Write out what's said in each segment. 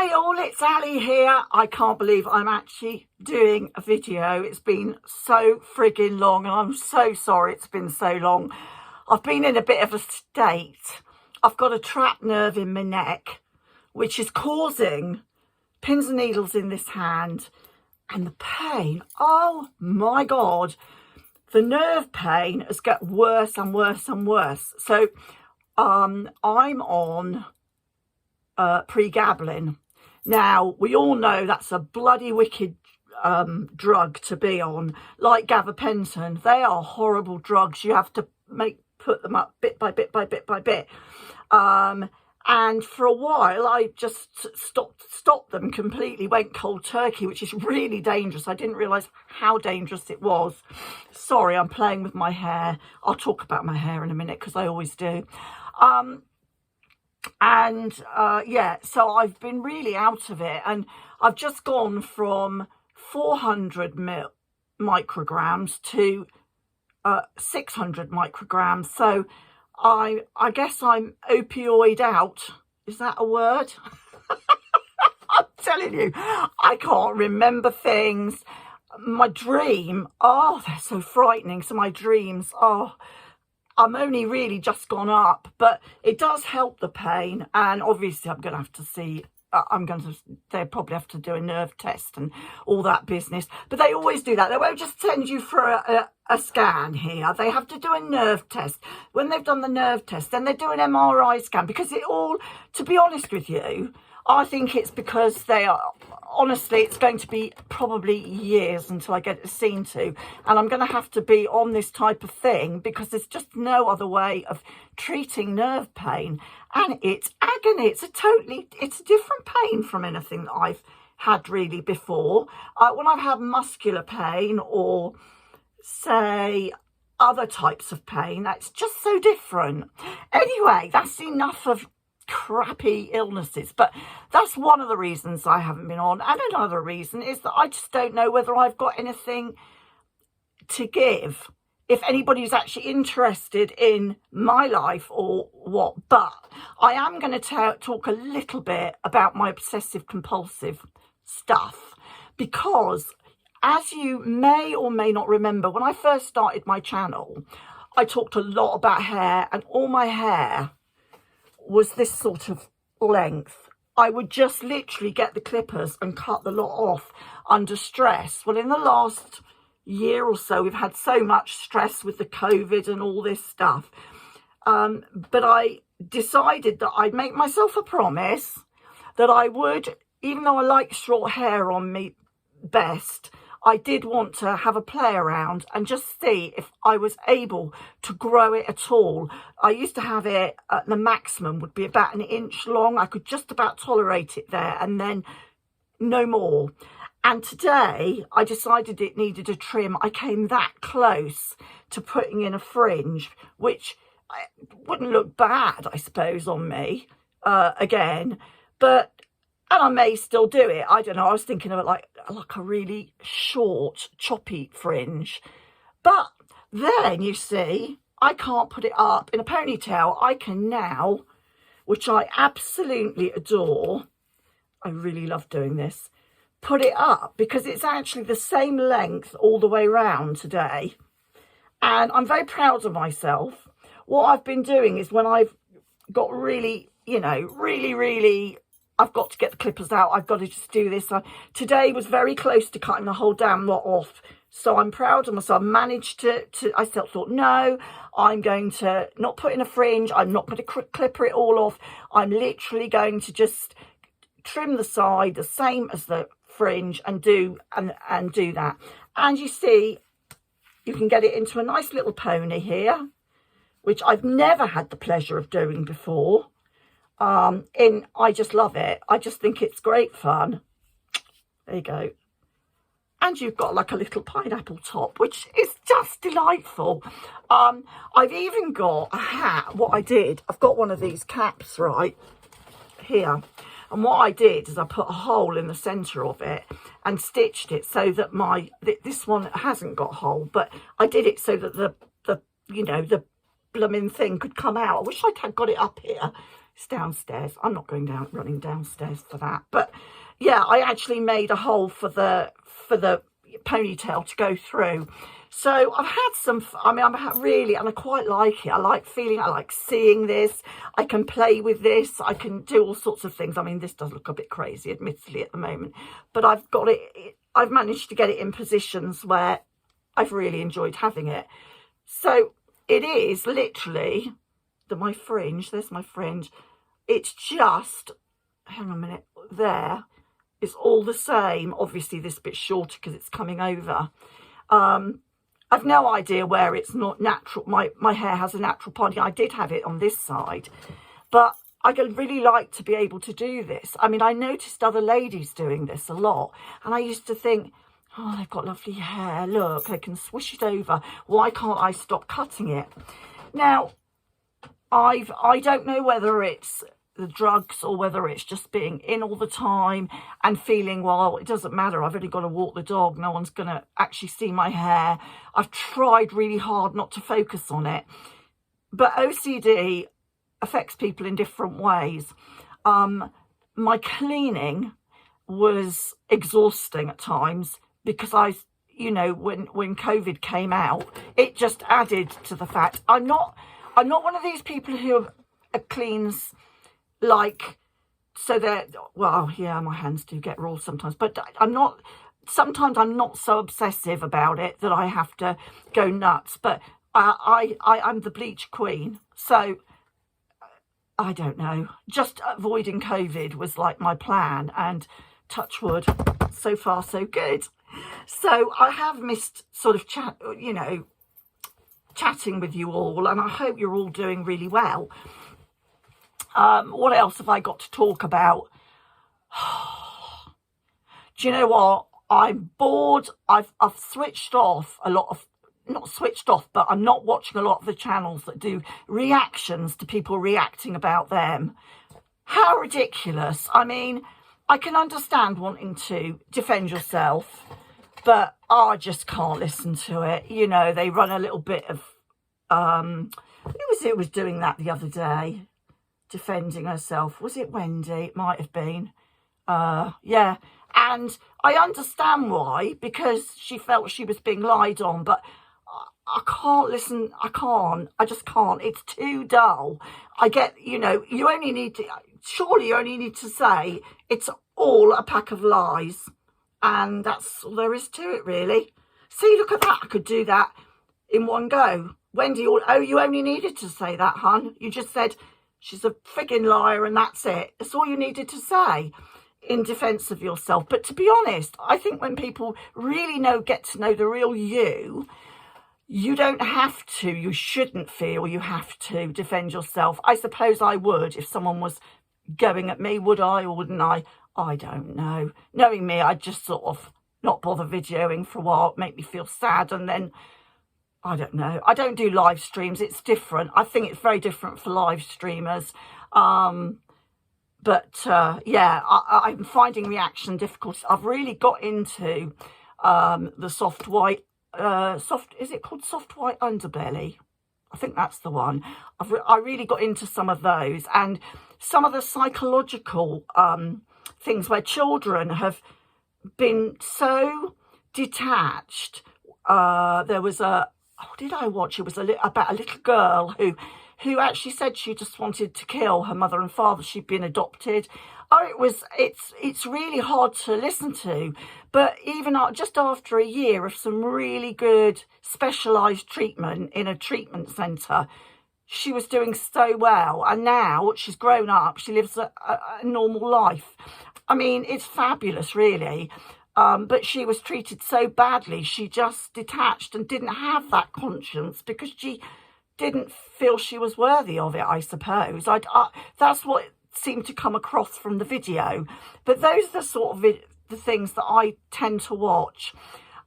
Hi all, it's Ali here. I can't believe I'm actually doing a video. It's been so frigging long and I'm so sorry it's been so long. I've been in a bit of a state. I've got a trapped nerve in my neck, which is causing pins and needles in this hand and the pain. Oh my God. The nerve pain has got worse and worse and worse. So I'm on pregabalin. Now, we all know that's a bloody wicked drug to be on, like gabapentin. They are horrible drugs. You have to put them up bit by bit by bit by bit. And for a while, I just stopped them completely, went cold turkey, which is really dangerous. I didn't realise how dangerous it was. Sorry, I'm playing with my hair. I'll talk about my hair in a minute because I always do. Yeah, so I've been really out of it, and I've just gone from 400 micrograms to 600 micrograms. So I guess I'm opioid out. Is that a word? I'm telling you, I can't remember things. My dream, oh, they're so frightening. So my dreams, oh, I'm only really just gone up, but it does help the pain. And obviously I'm going to have to see, they'll probably have to do a nerve test and all that business. But they always do that. They won't just send you for a scan here. They have to do a nerve test. When they've done the nerve test, then they do an MRI scan, because it all, to be honest with you, I think it's because they are, honestly, it's going to be probably years until I get it seen to. And I'm going to have to be on this type of thing because there's just no other way of treating nerve pain. And it's agony. It's a different pain from anything that I've had really before. When I've had muscular pain or, say, other types of pain, that's just so different. Anyway, that's enough of crappy illnesses, but that's one of the reasons I haven't been on. And another reason is that I just don't know whether I've got anything to give, if anybody's actually interested in my life or what. But I am going to talk a little bit about my obsessive compulsive stuff, because as you may or may not remember, when I first started my channel, I talked a lot about hair, and all my hair was this sort of length. I would just literally get the clippers and cut the lot off under stress. Well, in the last year or so, we've had so much stress with the COVID and all this stuff. But I decided that I'd make myself a promise that I would, even though I like short hair on me best, I did want to have a play around and just see if I was able to grow it at all. I used to have it at the maximum would be about 1 inch long. I could just about tolerate it there, and then no more. And today I decided it needed a trim. I came that close to putting in a fringe, which wouldn't look bad, I suppose, on me again. And I may still do it. I don't know. I was thinking of it like a really short, choppy fringe. But then, you see, I can't put it up in a ponytail. I can now, which I absolutely adore. I really love doing this. Put it up because it's actually the same length all the way around today. And I'm very proud of myself. What I've been doing is, when I've got really, really, I've got to get the clippers out, I've got to just do this. Today was very close to cutting the whole damn lot off. So I'm proud of myself. I managed to I still thought, no, I'm going to not put in a fringe. I'm not going to clipper it all off. I'm literally going to just trim the side the same as the fringe and do that. And you see, you can get it into a nice little pony here, which I've never had the pleasure of doing before. I just love it. I just think it's great fun. There you go. And you've got like a little pineapple top, which is just delightful. I've even got a hat. What I did, I've got one of these caps right here. And what I did is I put a hole in the centre of it and stitched it so that this one hasn't got a hole, but I did it so that the blooming thing could come out. I wish I'd got it up here. It's downstairs. I'm not running downstairs for that. But yeah, I actually made a hole for the ponytail to go through. So I've had some, I mean, really, and I quite like it. I like seeing this. I can play with this. I can do all sorts of things. I mean, this does look a bit crazy, admittedly, at the moment. But I've managed to get it in positions where I've really enjoyed having it. So it is literally my fringe. There's my fringe. It's just, hang on a minute, there. It's all the same. Obviously, this bit shorter because it's coming over. I've no idea where it's not natural. My hair has a natural pony. I did have it on this side, but I would really like to be able to do this. I mean, I noticed other ladies doing this a lot, and I used to think, oh, they've got lovely hair. Look, they can swish it over. Why can't I stop cutting it? Now, I don't know whether it's the drugs or whether it's just being in all the time and feeling, well, it doesn't matter, I've only got to walk the dog, no one's going to actually see my hair. I've tried really hard not to focus on it, but OCD affects people in different ways. My cleaning was exhausting at times because when COVID came out, it just added to the fact I'm not one of these people who cleans like, so that, well, yeah, my hands do get raw sometimes, but sometimes I'm not so obsessive about it that I have to go nuts. But I'm the bleach queen. So I don't know, just avoiding COVID was like my plan, and touch wood, so far so good. So I have missed sort of chatting with you all, and I hope you're all doing really well. What else have I got to talk about? Do you know what? I'm bored. I've switched off a lot of, not switched off, but I'm not watching a lot of the channels that do reactions to people reacting about them. How ridiculous. I mean, I can understand wanting to defend yourself, but I just can't listen to it. You know, they run a little bit of, who was doing that the other day? Defending herself. Was it Wendy? It might have been. Yeah. And I understand why, because she felt she was being lied on, but I can't listen. I just can't. It's too dull. I get, surely you only need to say it's all a pack of lies. And that's all there is to it, really. See, look at that. I could do that in one go. Wendy, you only needed to say that, hun. You just said she's a frigging liar and that's it. That's all you needed to say in defence of yourself. But to be honest, I think when people really get to know the real you, you don't have to, you shouldn't feel you have to defend yourself. I suppose I would if someone was going at me, would I or wouldn't I? I don't know. Knowing me, I'd just sort of not bother videoing for a while, make me feel sad, and then I don't know. I don't do live streams. It's different. I think it's very different for live streamers. Yeah, I'm finding reaction difficult. I've really got into the soft white, is it called soft white underbelly? I think that's the one. I really got into some of those, and some of the psychological things where children have been so detached. There was what did I watch? It was about a little girl who actually said she just wanted to kill her mother and father. She'd been adopted. It's really hard to listen to. But even just after a year of some really good specialised treatment in a treatment centre, she was doing so well. And now she's grown up. She lives a normal life. I mean, it's fabulous, really. But she was treated so badly, she just detached and didn't have that conscience because she didn't feel she was worthy of it, I suppose. That's what seemed to come across from the video. But those are the sort of the things that I tend to watch.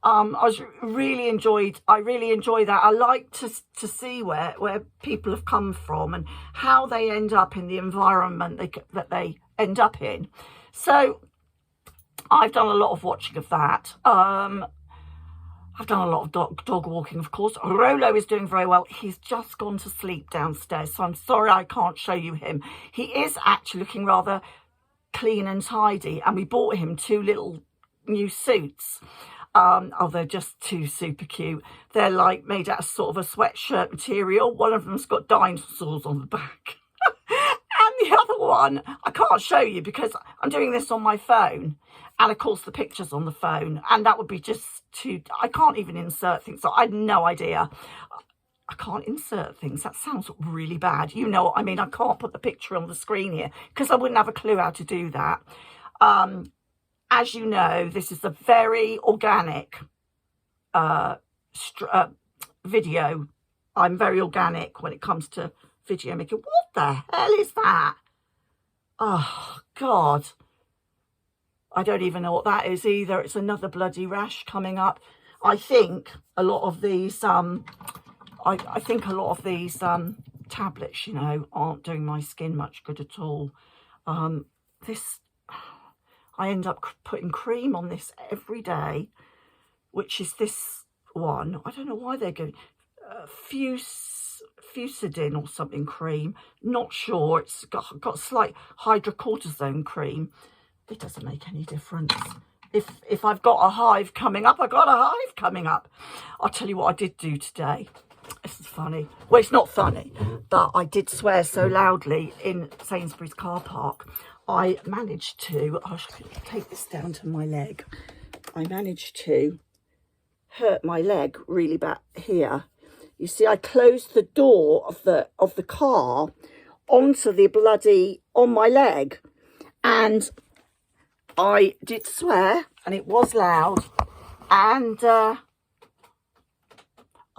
I really enjoy that. I like to see where people have come from and how they end up in the environment that they end up in. So I've done a lot of watching of that. I've done a lot of dog walking, of course. Rolo is doing very well. He's just gone to sleep downstairs, so I'm sorry I can't show you him. He is actually looking rather clean and tidy, and we bought him 2 little new suits. Oh, they're just too super cute. They're like made out of sort of a sweatshirt material. One of them's got dinosaurs on the back. And the other one, I can't show you because I'm doing this on my phone. And of course the picture's on the phone. And that would be just too, I can't even insert things. So I had no idea. I can't insert things. That sounds really bad. You know what I mean? I can't put the picture on the screen here because I wouldn't have a clue how to do that. As you know, this is a very organic video. I'm very organic when it comes to video making. What the hell is that? Oh, God. I don't even know what that is either. It's another bloody rash coming up. I think a lot of these, I think a lot of these tablets, you know, aren't doing my skin much good at all. I end up putting cream on this every day, which is this one. I don't know why they're going Fusidin or something cream. Not sure. It's got slight hydrocortisone cream. It doesn't make any difference. If I've got a hive coming up, I've got a hive coming up. I'll tell you what I did do today. This is funny. Well, it's not funny, but I did swear so loudly in Sainsbury's car park. I managed to, I should take this down to my leg. I managed to hurt my leg really bad here. You see, I closed the door of the car onto the bloody, on my leg. And I did swear, and it was loud. And I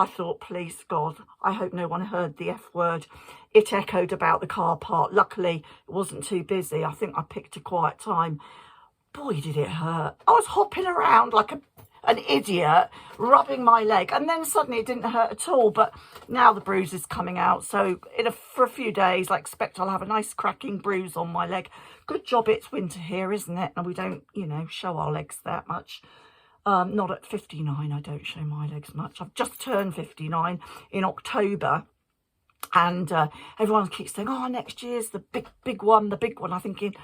thought, please, God, I hope no one heard the F word. It echoed about the car park. Luckily, it wasn't too busy. I think I picked a quiet time. Boy, did it hurt. I was hopping around like an idiot, rubbing my leg. And then suddenly it didn't hurt at all. But now the bruise is coming out. So for a few days, I expect I'll have a nice cracking bruise on my leg. Good job it's winter here, isn't it? And we don't, you know, show our legs that much. Not at 59, I don't show my legs much. I've just turned 59 in October. And everyone keeps saying, oh, next year's the big one, the big one. I'm thinking,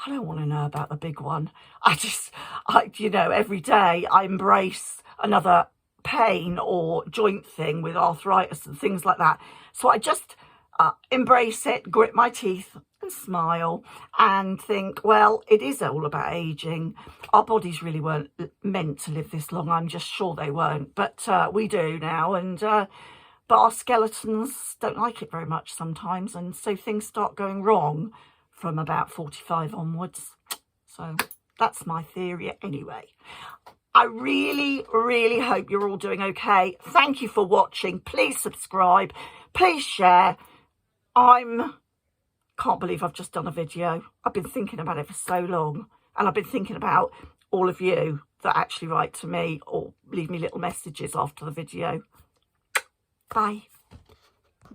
I don't want to know about the big one. You know, every day I embrace another pain or joint thing with arthritis and things like that. So I just embrace it, grit my teeth and smile and think, well, it is all about aging. Our bodies really weren't meant to live this long. I'm just sure they weren't, but we do now. And but our skeletons don't like it very much sometimes, and so things start going wrong from about 45 onwards. So that's my theory anyway. I really, really hope you're all doing okay. Thank you for watching. Please subscribe. Please share. Can't believe I've just done a video. I've been thinking about it for so long, and I've been thinking about all of you that actually write to me or leave me little messages after the video. Bye.